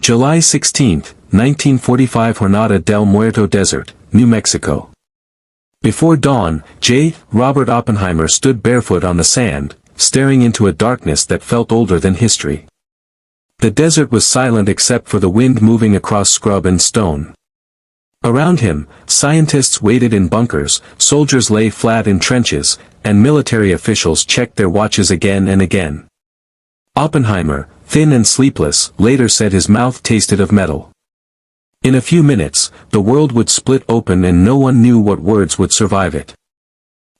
July 16, 1945, Jornada del Muerto Desert, New Mexico. Before dawn, J. Robert Oppenheimer stood barefoot on the sand, staring into a darkness that felt older than history. The desert was silent except for the wind moving across scrub and stone. Around him, scientists waited in bunkers, soldiers lay flat in trenches, and military officials checked their watches again and again. Oppenheimer, thin and sleepless, later said his mouth tasted of metal. In a few minutes, the world would split open and no one knew what words would survive it.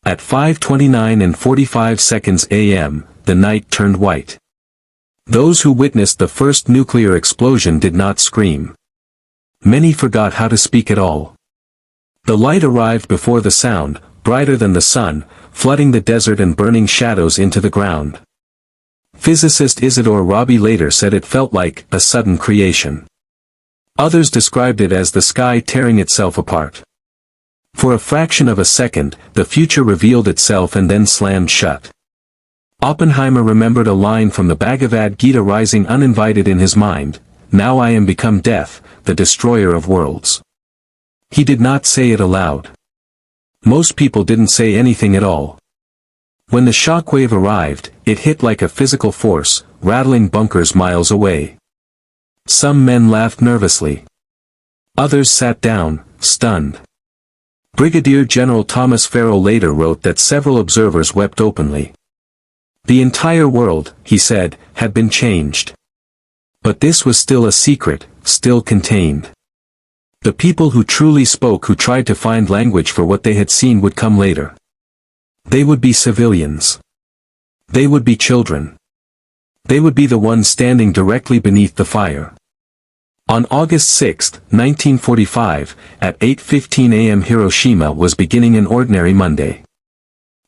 At 5:29 and 45 seconds a.m., the night turned white. Those who witnessed the first nuclear explosion did not scream. Many forgot how to speak at all. The light arrived before the sound, brighter than the sun, flooding the desert and burning shadows into the ground. Physicist Isidore Rabi later said it felt like a sudden creation. Others described it as the sky tearing itself apart. For a fraction of a second, the future revealed itself and then slammed shut. Oppenheimer remembered a line from the Bhagavad Gita rising uninvited in his mind, "Now I am become death, the destroyer of worlds." He did not say it aloud. Most people didn't say anything at all. When the shockwave arrived, it hit like a physical force, rattling bunkers miles away. Some men laughed nervously. Others sat down, stunned. Brigadier General Thomas Farrell later wrote that several observers wept openly. The entire world, he said, had been changed. But this was still a secret, still contained. The people who truly spoke, who tried to find language for what they had seen, would come later. They would be civilians. They would be children. They would be the ones standing directly beneath the fire. On August 6, 1945, at 8:15 a.m. Hiroshima was beginning an ordinary Monday.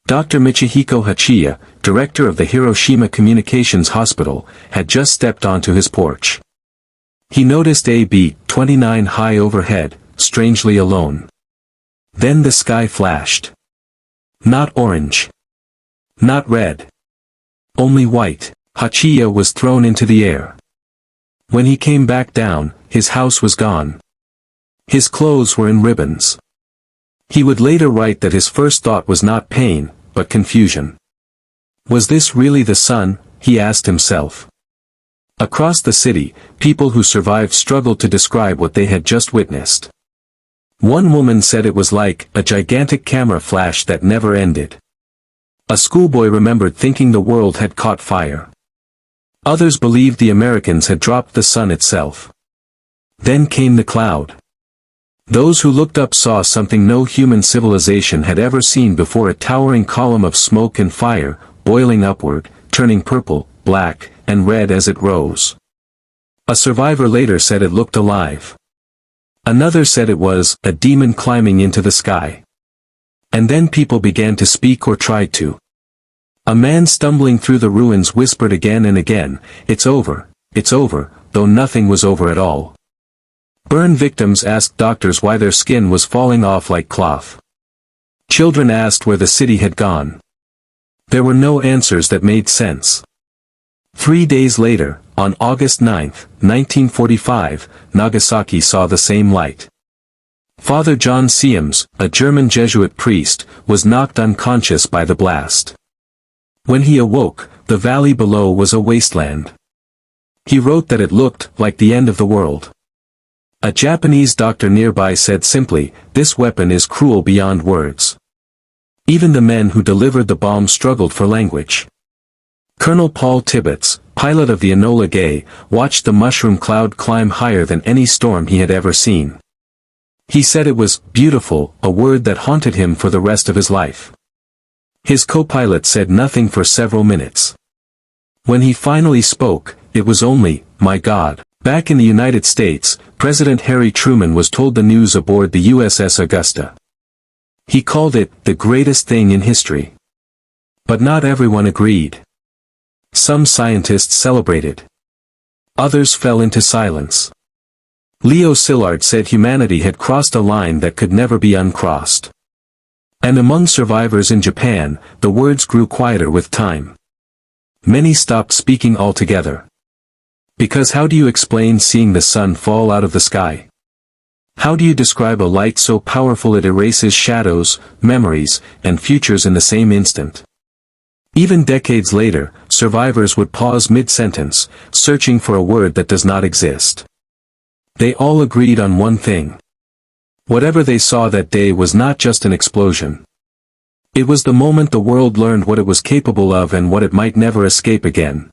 Dr. Michihiko Hachiya, director of the Hiroshima Communications Hospital, had just stepped onto his porch. He noticed a B-29 high overhead, strangely alone. Then the sky flashed. Not orange. Not red. Only white. Hachiya was thrown into the air. When he came back down, his house was gone. His clothes were in ribbons. He would later write that his first thought was not pain, but confusion. Was this really the sun, he asked himself. Across the city, people who survived struggled to describe what they had just witnessed. One woman said it was like a gigantic camera flash that never ended. A schoolboy remembered thinking the world had caught fire. Others believed the Americans had dropped the sun itself. Then came the cloud. Those who looked up saw something no human civilization had ever seen before, a towering column of smoke and fire, boiling upward, turning purple, black, and red as it rose. A survivor later said it looked alive. Another said it was a demon climbing into the sky. And then people began to speak, or tried to. A man stumbling through the ruins whispered again and again, it's over," though nothing was over at all. Burn victims asked doctors why their skin was falling off like cloth. Children asked where the city had gone. There were no answers that made sense. 3 days later, on August 9, 1945, Nagasaki saw the same light. Father John Siems, a German Jesuit priest, was knocked unconscious by the blast. When he awoke, the valley below was a wasteland. He wrote that it looked like the end of the world. A Japanese doctor nearby said simply, "This weapon is cruel beyond words." Even the men who delivered the bomb struggled for language. Colonel Paul Tibbets, pilot of the Enola Gay, watched the mushroom cloud climb higher than any storm he had ever seen. He said it was beautiful, a word that haunted him for the rest of his life. His co-pilot said nothing for several minutes. When he finally spoke, it was only, "My God." Back in the United States, President Harry Truman was told the news aboard the USS Augusta. He called it the greatest thing in history. But not everyone agreed. Some scientists celebrated. Others fell into silence. Leo Szilard said humanity had crossed a line that could never be uncrossed. And among survivors in Japan, the words grew quieter with time. Many stopped speaking altogether. Because how do you explain seeing the sun fall out of the sky? How do you describe a light so powerful it erases shadows, memories, and futures in the same instant? Even decades later, survivors would pause mid-sentence, searching for a word that does not exist. They all agreed on one thing. Whatever they saw that day was not just an explosion. It was the moment the world learned what it was capable of and what it might never escape again.